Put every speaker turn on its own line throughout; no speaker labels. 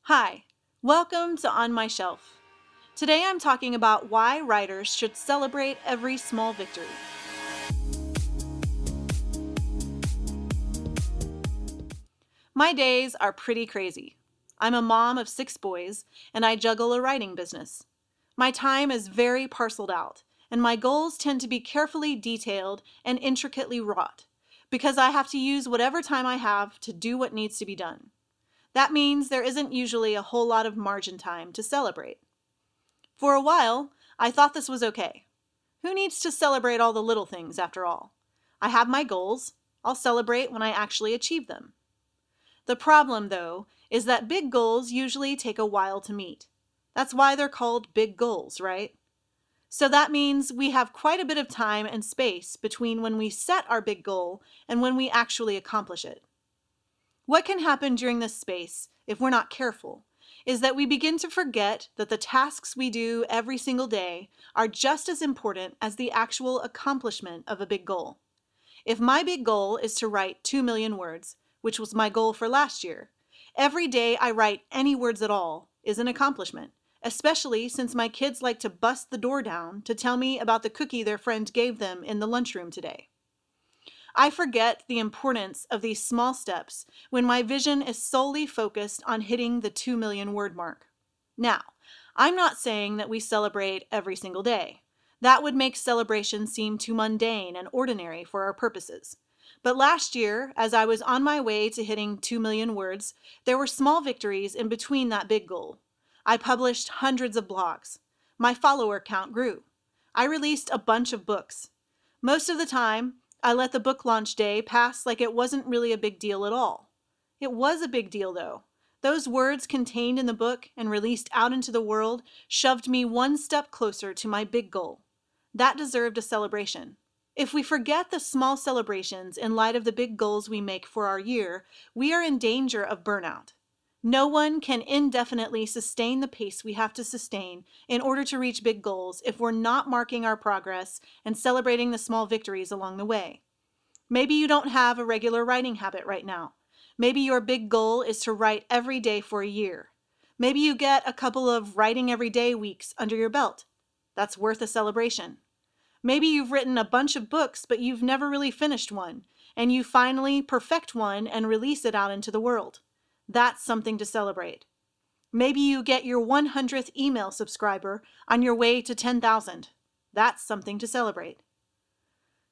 Hi, welcome to On My Shelf. Today I'm talking about why writers should celebrate every small victory. My days are pretty crazy. I'm a mom of 6 boys, and I juggle a writing business. My time is very parceled out, and my goals tend to be carefully detailed and intricately wrought, because I have to use whatever time I have to do what needs to be done. That means there isn't usually a whole lot of margin time to celebrate. For a while, I thought this was okay. Who needs to celebrate all the little things after all? I have my goals. I'll celebrate when I actually achieve them. The problem, though, is that big goals usually take a while to meet. That's why they're called big goals, right? So that means we have quite a bit of time and space between when we set our big goal and when we actually accomplish it. What can happen during this space, if we're not careful, is that we begin to forget that the tasks we do every single day are just as important as the actual accomplishment of a big goal. If my big goal is to write 2 million words, which was my goal for last year, every day I write any words at all is an accomplishment, especially since my kids like to bust the door down to tell me about the cookie their friend gave them in the lunchroom today. I forget the importance of these small steps when my vision is solely focused on hitting the 2 million word mark. Now, I'm not saying that we celebrate every single day. That would make celebration seem too mundane and ordinary for our purposes. But last year, as I was on my way to hitting 2 million words, there were small victories in between that big goal. I published hundreds of blogs. My follower count grew. I released a bunch of books. Most of the time, I let the book launch day pass like it wasn't really a big deal at all. It was a big deal, though. Those words contained in the book and released out into the world shoved me one step closer to my big goal. That deserved a celebration. If we forget the small celebrations in light of the big goals we make for our year, we are in danger of burnout. No one can indefinitely sustain the pace we have to sustain in order to reach big goals if we're not marking our progress and celebrating the small victories along the way. Maybe you don't have a regular writing habit right now. Maybe your big goal is to write every day for a year. Maybe you get a couple of writing every day weeks under your belt. That's worth a celebration. Maybe you've written a bunch of books, but you've never really finished one, and you finally perfect one and release it out into the world. That's something to celebrate. Maybe you get your 100th email subscriber on your way to 10,000. That's something to celebrate.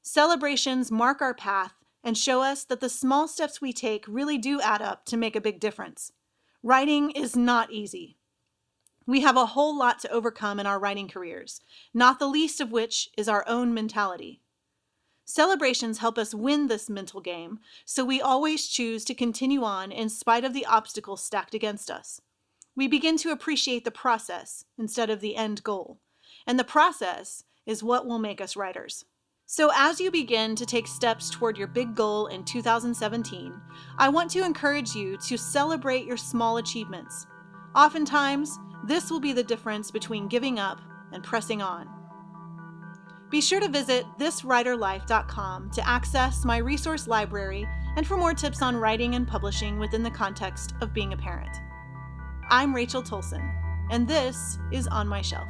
Celebrations mark our path and show us that the small steps we take really do add up to make a big difference. Writing is not easy. We have a whole lot to overcome in our writing careers, not the least of which is our own mentality. Celebrations help us win this mental game, so we always choose to continue on in spite of the obstacles stacked against us. We begin to appreciate the process instead of the end goal, and the process is what will make us writers. So as you begin to take steps toward your big goal in 2017, I want to encourage you to celebrate your small achievements. Oftentimes, this will be the difference between giving up and pressing on. Be sure to visit thiswriterlife.com to access my resource library and for more tips on writing and publishing within the context of being a parent. I'm Rachel Tolson, and this is On My Shelf.